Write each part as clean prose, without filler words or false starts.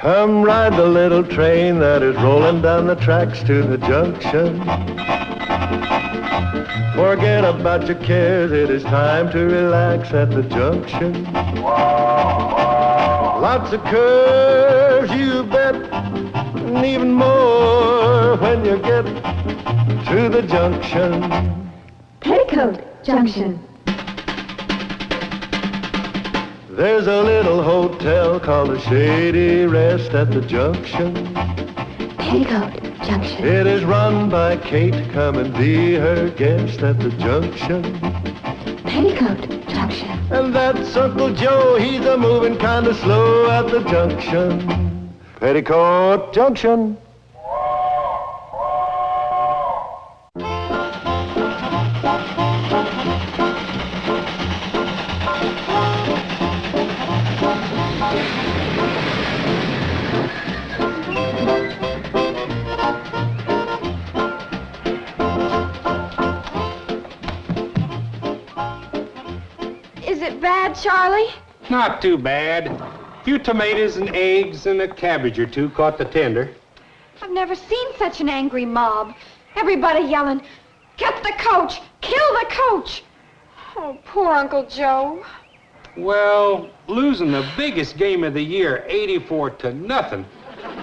Come ride the little train that is rolling down the tracks to the junction. Forget about your cares, it is time to relax at the junction. Lots of curves, you bet, and even more when you get to the junction. Petticoat Junction. There's a little hotel called the Shady Rest at the junction. Petticoat Junction. It is run by Kate. Come and be her guest at the junction. Petticoat Junction. And that's Uncle Joe. He's a moving kind of slow at the junction. Petticoat Junction. Is it bad, Charlie? Not too bad. A few tomatoes and eggs and a cabbage or two caught the tender. I've never seen such an angry mob. Everybody yelling, "Get the coach! Kill the coach!" Oh, poor Uncle Joe. Well, losing the biggest game of the year, 84-0,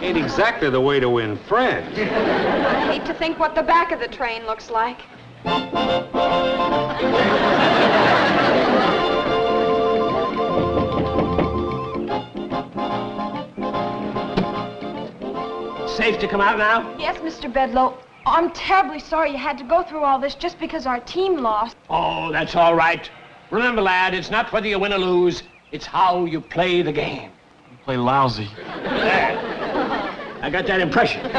ain't exactly the way to win friends. I hate to think what the back of the train looks like. Safe to come out now? Yes, Mr. Bedloe. I'm terribly sorry you had to go through all this just because our team lost. Oh, that's all right. Remember, lad, it's not whether you win or lose. It's how you play the game. You play lousy. There. I got that impression.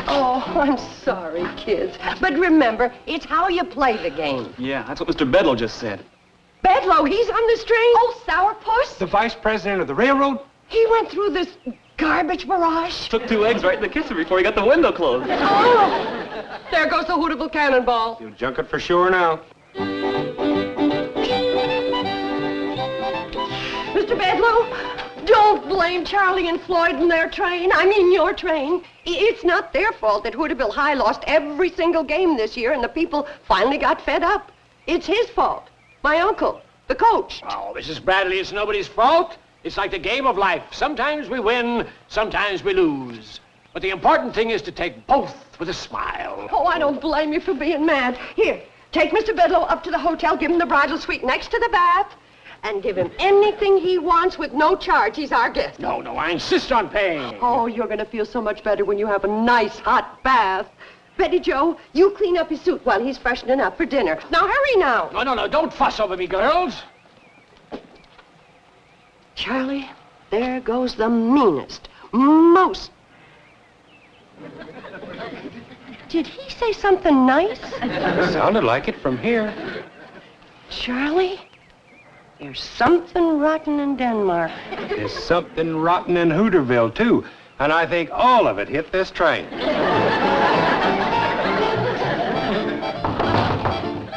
Oh, I'm sorry, kids. But remember, it's how you play the game. Yeah, that's what Mr. Bedloe just said. Bedloe, he's on this train. Oh, sourpuss. The vice president of the railroad? He went through this garbage barrage. Took 2 eggs right in the kitchen before he got the window closed. Oh, there goes the Hooterville cannonball. You junk it for sure now. Mr. Bedloe, don't blame Charlie and Floyd and their train. I mean your train. It's not their fault that Hooterville High lost every single game this year and the people finally got fed up. It's his fault. My uncle, the coach. Oh, Mrs. Bradley, it's nobody's fault. It's like the game of life. Sometimes we win, sometimes we lose. But the important thing is to take both with a smile. Oh, I don't blame you for being mad. Here, take Mr. Bedloe up to the hotel, give him the bridal suite next to the bath, and give him anything he wants with no charge. He's our guest. No, I insist on paying. Oh, you're going to feel so much better when you have a nice hot bath. Betty Jo, you clean up his suit while he's freshening up for dinner. Now, hurry now. No, don't fuss over me, girls. Charlie, there goes the meanest, most... Did he say something nice? Sounded like it from here. Charlie, there's something rotten in Denmark. There's something rotten in Hooterville, too. And I think all of it hit this train.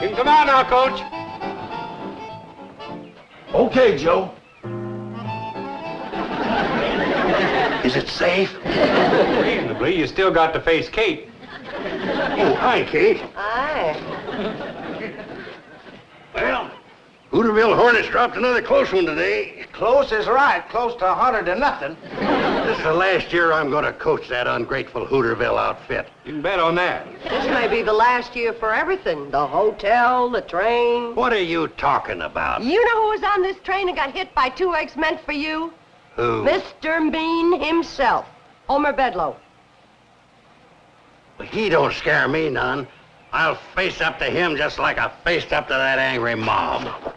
You can come out now, Coach. Okay, Joe. Is it safe? Reasonably, you still got to face Kate. Oh, hi, Kate. Aye. Well, Hooterville Hornets dropped another close one today. Close is right. Close to 100-0. This is the last year I'm going to coach that ungrateful Hooterville outfit. You can bet on that. This may be the last year for everything. The hotel, the train. What are you talking about? You know who was on this train and got hit by 2 eggs meant for you? Who? Mr. Mean himself, Homer Bedloe. He don't scare me none. I'll face up to him just like I faced up to that angry mob.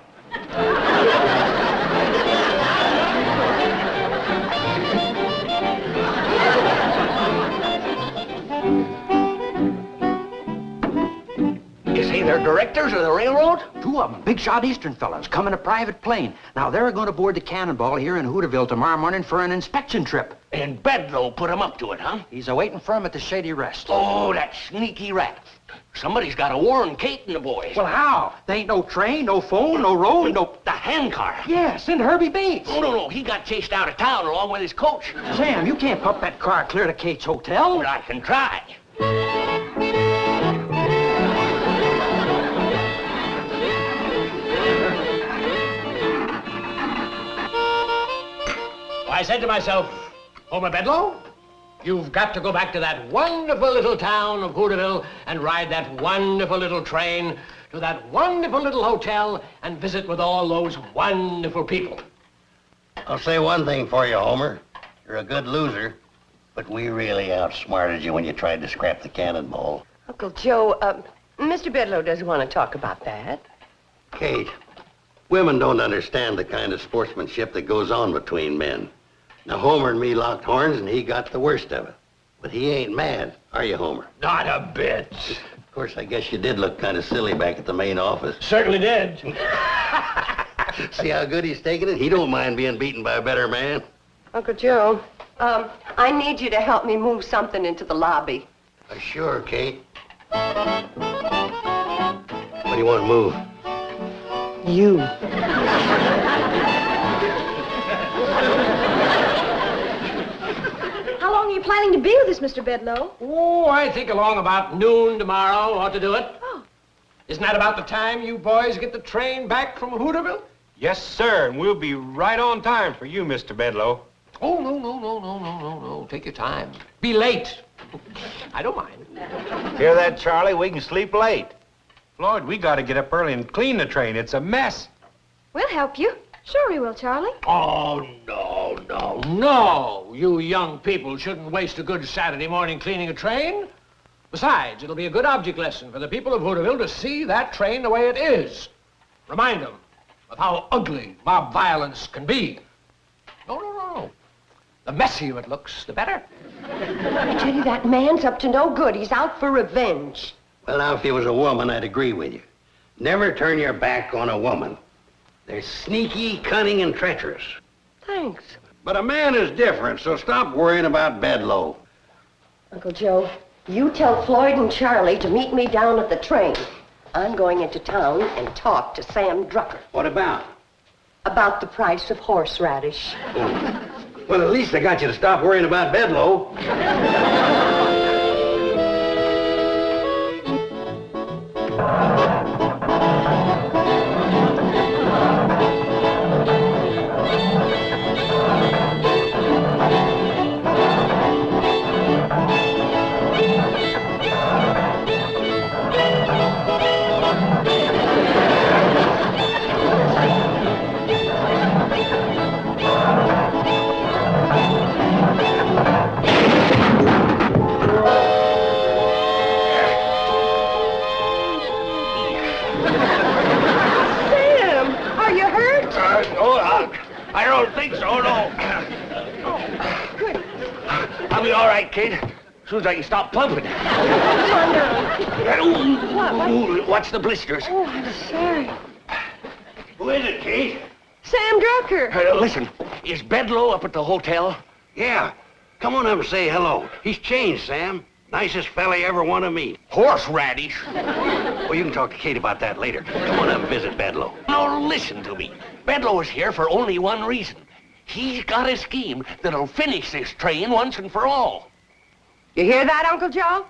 Is he their directors of the railroad? 2 of them, big shot Eastern fellas, come in a private plane. Now, they're going to board the Cannonball here in Hooterville tomorrow morning for an inspection trip. And Bedloe put him up to it, huh? He's awaiting for him at the Shady Rest. Oh, that sneaky rat. Somebody's got to warn Kate and the boys. Well, how? There ain't no train, no phone, no road, no... The handcar. Yeah, send Herbie Bates. No. He got chased out of town along with his coach. Sam, you can't pump that car clear to Kate's hotel. But I can try. I said to myself, Homer Bedloe, you've got to go back to that wonderful little town of Hooterville and ride that wonderful little train to that wonderful little hotel and visit with all those wonderful people. I'll say one thing for you, Homer. You're a good loser, but we really outsmarted you when you tried to scrap the cannonball. Uncle Joe, Mr. Bedloe doesn't want to talk about that. Kate, women don't understand the kind of sportsmanship that goes on between men. Now, Homer and me locked horns, and he got the worst of it. But he ain't mad, are you, Homer? Not a bit. Of course, I guess you did look kind of silly back at the main office. Certainly did. See how good he's taking it? He don't mind being beaten by a better man. Uncle Joe, I need you to help me move something into the lobby. Sure, Kate. What do you want to move? You. How long are you planning to be with us, Mr. Bedloe? Oh, I think along about noon tomorrow ought to do it. Oh. Isn't that about the time you boys get the train back from Hooterville? Yes, sir, and we'll be right on time for you, Mr. Bedloe. Oh, no. Take your time. Be late. I don't mind. Hear that, Charlie? We can sleep late. Floyd, we got to get up early and clean the train. It's a mess. We'll help you. Sure we will, Charlie. Oh, no. You young people shouldn't waste a good Saturday morning cleaning a train. Besides, it'll be a good object lesson for the people of Hooterville to see that train the way it is. Remind them of how ugly mob violence can be. No. The messier it looks, the better. I tell you, that man's up to no good. He's out for revenge. Well, now, if he was a woman, I'd agree with you. Never turn your back on a woman. They're sneaky, cunning, and treacherous. Thanks. But a man is different, so stop worrying about Bedloe. Uncle Joe, you tell Floyd and Charlie to meet me down at the train. I'm going into town and talk to Sam Drucker. What about? About the price of horseradish. Well, at least I got you to stop worrying about Bedloe. I don't think so, no. Oh, good. I'll be all right, Kate. As soon as I can stop pumping. What? Watch the blisters. Oh, I'm sorry. Who is it, Kate? Sam Drucker. Listen, is Bedloe up at the hotel? Yeah. Come on up and say hello. He's changed, Sam. Nicest fella you ever want to meet. Horseradish? Well, you can talk to Kate about that later. Come on up and visit Bedloe. No, listen to me. Bedloe is here for only one reason. He's got a scheme that'll finish this train once and for all. You hear that, Uncle Joe?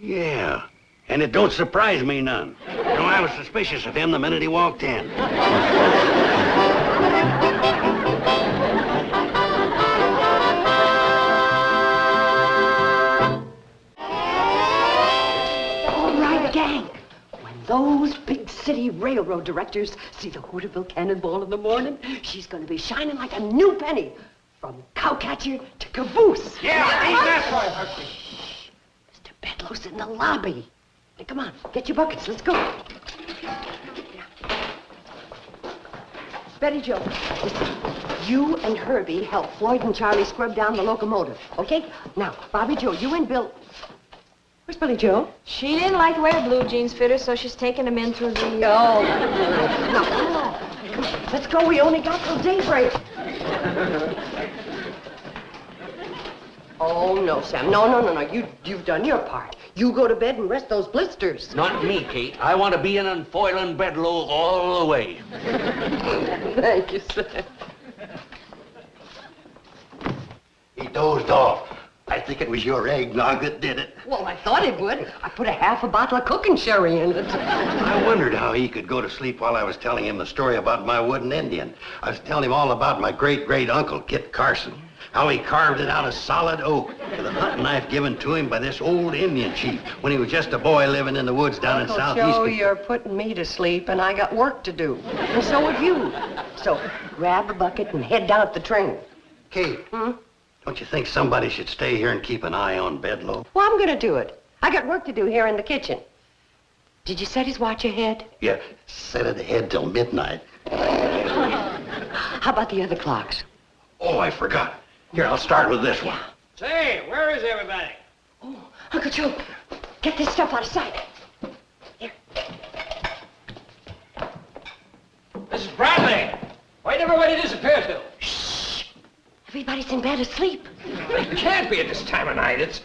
Yeah. And it don't surprise me none. You know, I was suspicious of him the minute he walked in. All right, gang. When those big city railroad directors see the Hooterville Cannonball in the morning, she's going to be shining like a new penny. From cowcatcher to caboose. Yeah, that's right. Mr. Bedloe's in the lobby. Hey, come on, get your buckets. Let's go. Betty Jo, listen. You and Herbie help Floyd and Charlie scrub down the locomotive, okay? Now, Bobby Joe, you and Bill... Where's Billy Joe? She didn't like to wear blue jeans fitter, so she's taking them in through the... Oh, now, come on. Come on. Let's go. We only got till daybreak. Oh, no, Sam. No. You've done your part. You go to bed and rest those blisters. Not me, Kate. I want to be in and foiling Bedloe all the way. Thank you, Sam. He dozed off. I think it was your eggnog that did it. Well, I thought it would. I put a half a bottle of cooking sherry in it. I wondered how he could go to sleep while I was telling him the story about my wooden Indian. I was telling him all about my great-great-uncle, Kit Carson. How he carved it out of solid oak with a hunting knife given to him by this old Indian chief when he was just a boy living in the woods down in southeast. Joe, you're putting me to sleep, and I got work to do. And so have you. So grab a bucket and head down to the train. Kate, don't you think somebody should stay here and keep an eye on Bedloe? Well, I'm going to do it. I got work to do here in the kitchen. Did you set his watch ahead? Yeah, set it ahead till midnight. How about the other clocks? Oh, I forgot. Here, I'll start with this one. Say, where is everybody? Oh, Uncle Joe, get this stuff out of sight. Here. Mrs. Bradley, where'd everybody disappear to? Shh. Everybody's in bed asleep. It can't be at this time of night. It's...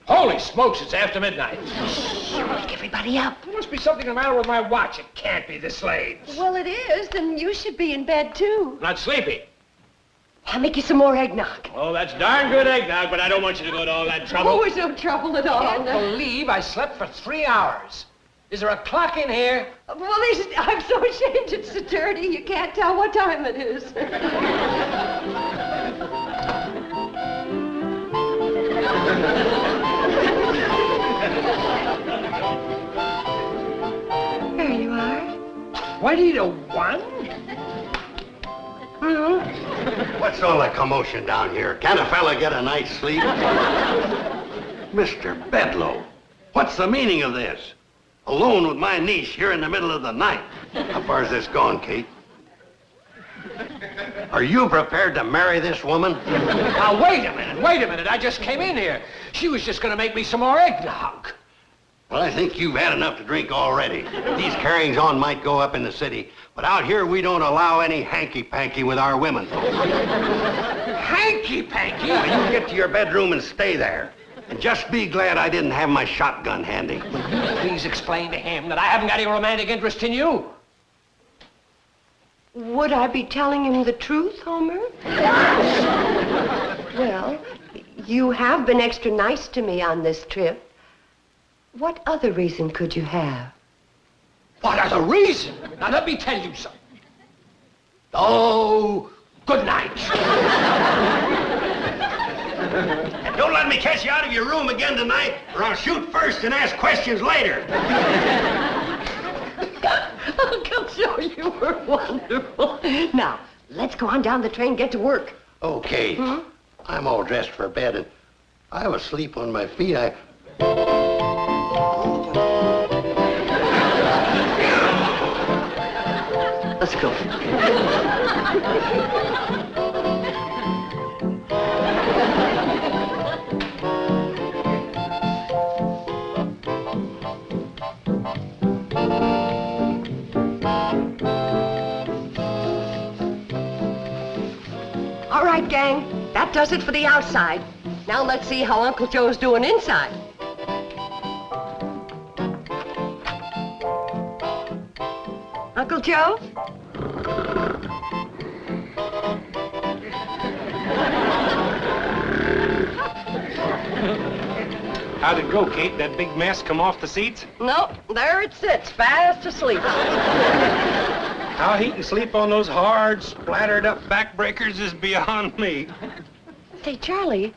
Holy smokes, it's after midnight. Shh, wake everybody up. There must be something the matter with my watch. It can't be this late. Well, it is, then you should be in bed, too. Not sleepy. I'll make you some more eggnog. Oh, that's darn good eggnog, but I don't want you to go to all that trouble. Oh, it's no trouble at all. I can't believe I slept for 3 hours. Is there a clock in here? Well, I'm so ashamed it's so dirty, you can't tell what time it is. There you are. 20 to 1? What's all the commotion down here? Can a fella get a night's sleep? Mr. Bedloe, what's the meaning of this? Alone with my niece here in the middle of the night. How far is this gone, Kate? Are you prepared to marry this woman? Now, wait a minute. I just came in here. She was just going to make me some more eggnog. Well, I think you've had enough to drink already. These carryings on might go up in the city, but out here we don't allow any hanky-panky with our women. Hanky-panky? Now, you get to your bedroom and stay there. And just be glad I didn't have my shotgun handy. Will you please explain to him that I haven't got any romantic interest in you? Would I be telling him the truth, Homer? Well, you have been extra nice to me on this trip. What other reason could you have? What other reason? Now, let me tell you something. Oh, good night. And don't let me catch you out of your room again tonight, or I'll shoot first and ask questions later. Uncle Joe, you were wonderful. Now, let's go on down the train and get to work. Okay. I'm all dressed for bed, and I was asleep on my feet. Let's go. All right, gang. That does it for the outside. Now let's see how Uncle Joe's doing inside. Uncle Joe? How'd it go, Kate? That big mess come off the seats? Nope, there it sits, fast asleep. How he can sleep on those hard, splattered up backbreakers is beyond me. Say, Charlie,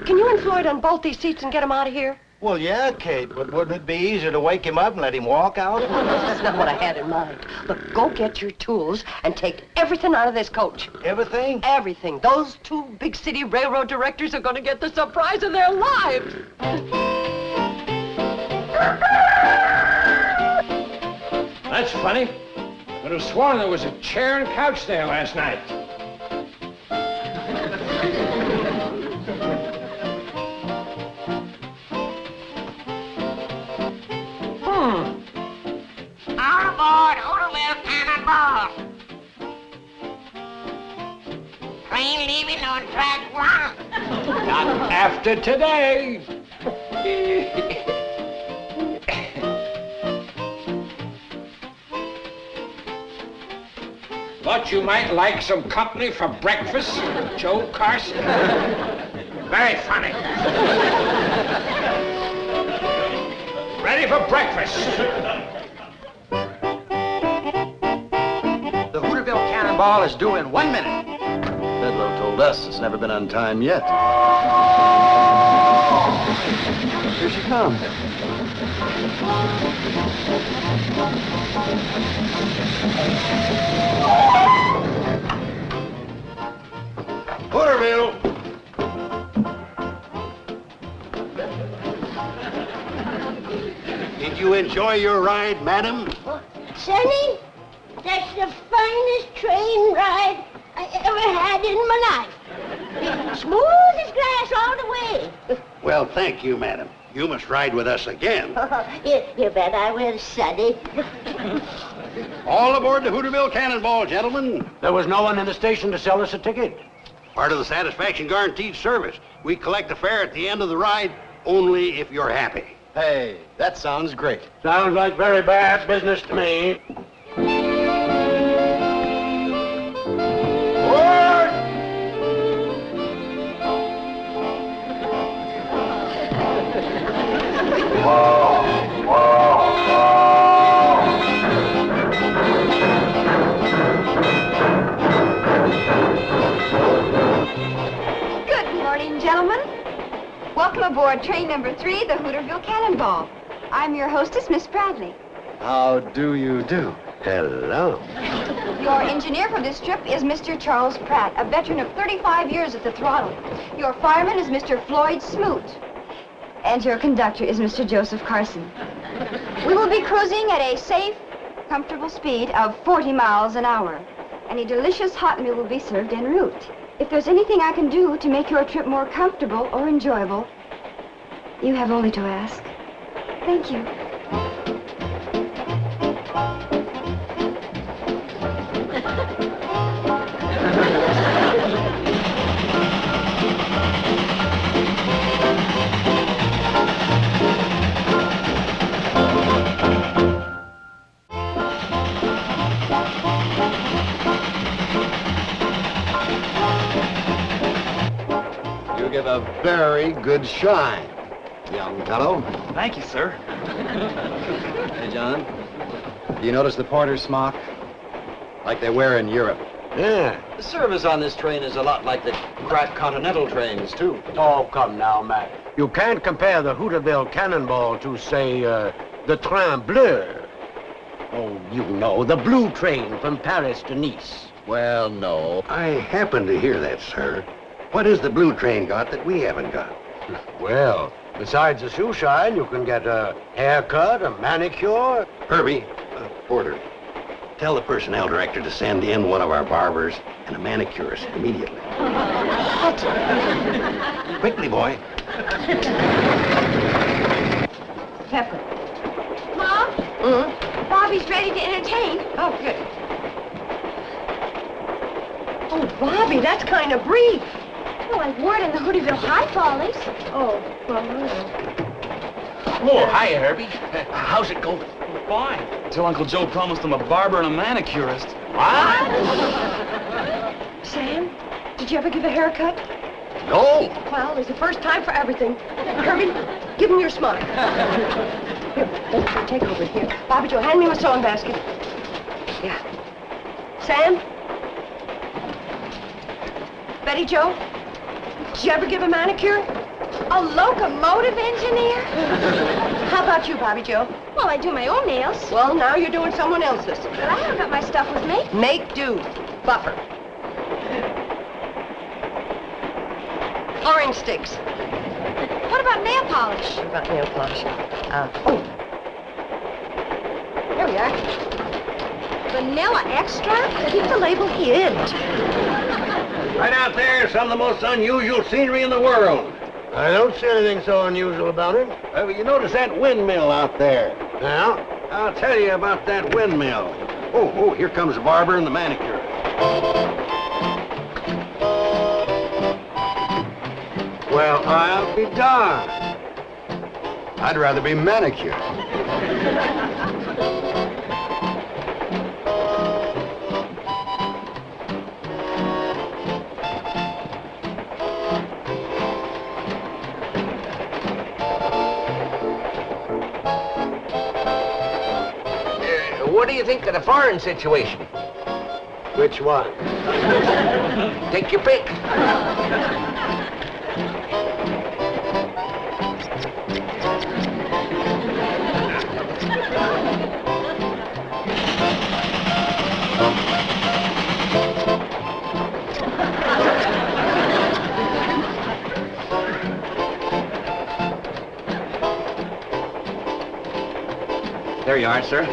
can you and Floyd unbolt these seats and get him out of here? Well, yeah, Kate, but wouldn't it be easier to wake him up and let him walk out? That's not what I had in mind. Look, go get your tools and take everything out of this coach. Everything? Everything. Those two big city railroad directors are going to get the surprise of their lives. That's funny. But I've sworn there was a chair and couch there last night. Out aboard, Hooterville Cannonball. Train leaving on track 1. Not after today. Thought you might like some company for breakfast, Joe Carson. Very funny. Ready for breakfast. The Hooterville Cannonball is due in 1 minute. Bedloe told us it's never been on time yet. Here she comes. Hooterville! Did you enjoy your ride, madam? Sonny, that's the finest train ride I ever had in my life. Smooth as glass all the way. Well, thank you, madam. You must ride with us again. You bet I will, Sonny. All aboard the Hooterville Cannonball, gentlemen. There was no one in the station to sell us a ticket. Part of the satisfaction guaranteed service. We collect the fare at the end of the ride only if you're happy. Hey, that sounds great. Sounds like very bad business to me. Good morning, gentlemen. Welcome aboard train number 3, the Hooterville Cannonball. I'm your hostess, Miss Bradley. How do you do? Hello. Your engineer for this trip is Mr. Charles Pratt, a veteran of 35 years at the throttle. Your fireman is Mr. Floyd Smoot. And your conductor is Mr. Joseph Carson. We will be cruising at a safe, comfortable speed of 40 miles an hour. And a delicious hot meal will be served en route. If there's anything I can do to make your trip more comfortable or enjoyable, you have only to ask. Thank you. You give a very good shine, young fellow. Thank you, sir. Hey, John, do you notice the porter's smock? Like they wear in Europe. Yeah. The service on this train is a lot like the crack Continental trains, too. Oh, come now, Matt. You can't compare the Hooterville Cannonball to, say, the Train Bleu. Oh, you know, the blue train from Paris to Nice. Well, no. I happen to hear that, sir. What has the blue train got that we haven't got? Well, besides the shoe shine, you can get a haircut, a manicure. Herbie, porter, tell the personnel director to send in one of our barbers and a manicurist immediately. What? Quickly, boy. Pepper. Mom? Bobby's ready to entertain. Oh, good. Oh, Bobby, that's kind of brief. Well, I've word in the Hooterville High Follies. Oh, well, Oh, hi, Herbie. How's it going? Fine. Until Uncle Joe promised him a barber and a manicurist. What? Sam, did you ever give a haircut? No. Well, there's a first time for everything. Herbie, give him your smock. Here, take over here. Bobby Joe, hand me my sewing basket. Yeah. Sam? Betty Joe? Did you ever give a manicure? A locomotive engineer? How about you, Bobby Joe? Well, I do my own nails. Well, now you're doing someone else's. But I haven't got my stuff with me. Make do. Buffer. Orange sticks. What about nail polish? What about nail polish? Oh. There we are. Vanilla extract? Keep the label hid. Right out there, some of the most unusual scenery in the world. I don't see anything so unusual about it. You notice that windmill out there? Now? I'll tell you about that windmill. Oh, here comes the barber and the manicure. Well, I'll be darned. I'd rather be manicured. What do you think of the foreign situation? Which one? Take your pick. There you are, sir.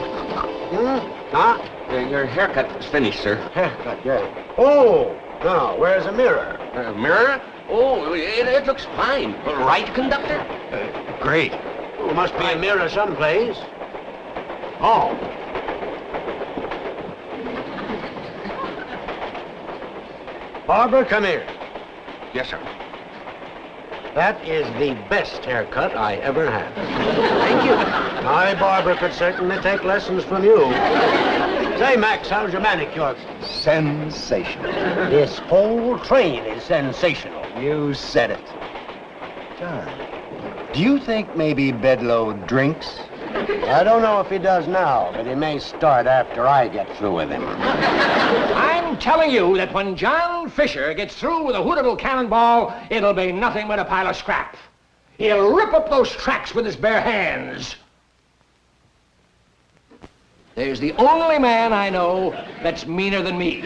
Huh? Your haircut is finished, sir. Haircut, yeah. Oh, now, where's the mirror? Mirror? Oh, it looks fine. Right, conductor? Great. Oh, must be a mirror someplace. Oh. Barbara, come here. Yes, sir. That is the best haircut I ever had. Thank you. My Barbara could certainly take lessons from you. Say, Max, how's your manicure? Sensational. This whole train is sensational. You said it. John, do you think maybe Bedloe drinks? I don't know if he does now, but he may start after I get through with him. I'm telling you that when John Fisher gets through with a Hooterville cannonball, it'll be nothing but a pile of scrap. He'll rip up those tracks with his bare hands. There's the only man I know that's meaner than me.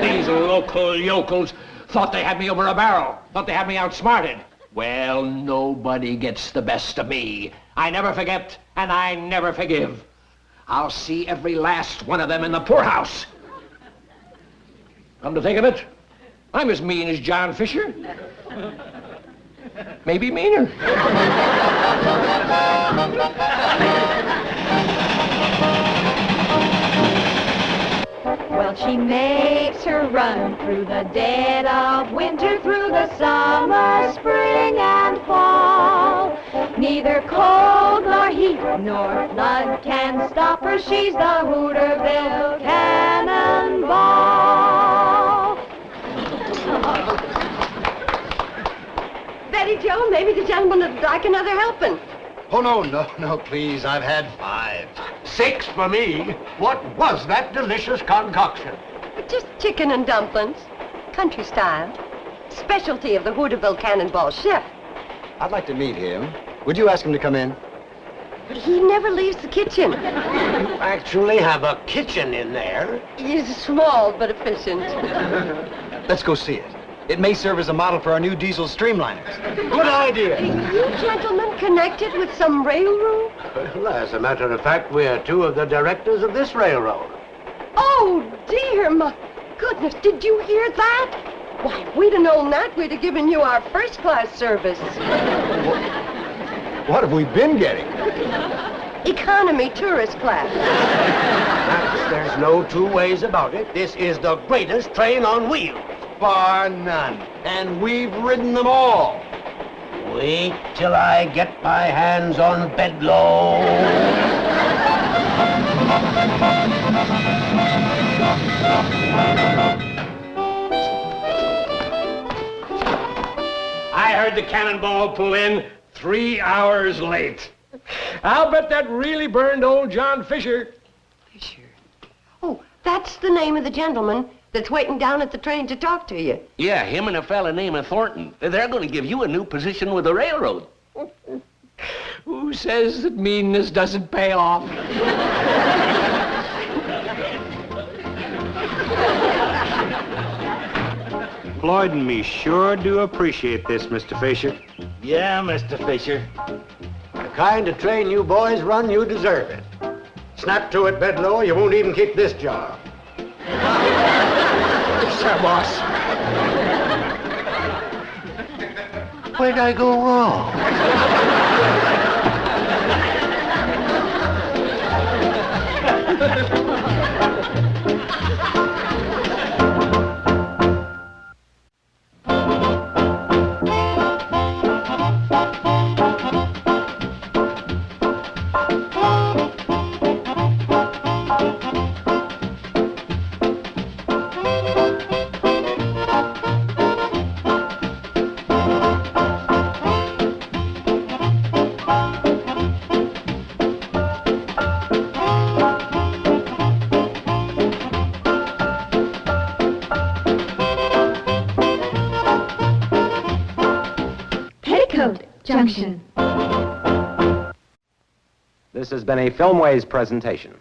These local yokels thought they had me over a barrel, thought they had me outsmarted. Well, nobody gets the best of me. I never forget, and I never forgive. I'll see every last one of them in the poorhouse. Come to think of it, I'm as mean as John Fisher. Maybe meaner. Well, she makes her run through the dead of winter, through the summer, spring, and fall. Neither cold nor heat nor flood can stop her. She's the Hooterville Cannonball. Betty Jo, maybe the gentleman would like another helping. Oh, no, please. I've had 5. 6 for me. What was that delicious concoction? Just chicken and dumplings, country style. Specialty of the Hooterville Cannonball chef. I'd like to meet him. Would you ask him to come in? But he never leaves the kitchen. You actually have a kitchen in there. He's small but efficient. Let's go see it. It may serve as a model for our new diesel streamliners. Good idea. You gentlemen connected with some railroad? Well, as a matter of fact, we're 2 of the directors of this railroad. Oh, dear, my goodness, did you hear that? Why, if we'd have known that, we'd have given you our first-class service. What have we been getting? Economy tourist class. Max, there's no 2 ways about it. This is the greatest train on wheels. Bar none. And we've ridden them all. Wait till I get my hands on Bedloe. I heard the cannonball pull in 3 hours late. I'll bet that really burned old John Fisher. Fisher. Oh, that's the name of the gentleman that's waiting down at the train to talk to you. Yeah, him and a fella named Thornton. They're going to give you a new position with the railroad. Who says that meanness doesn't pay off? Floyd and me sure do appreciate this, Mr. Fisher. Yeah, Mr. Fisher. The kind of train you boys run, you deserve it. Snap to it, Bedloe, you won't even keep this job. Sir, boss. Where'd I go wrong? Junction. This has been a Filmways presentation.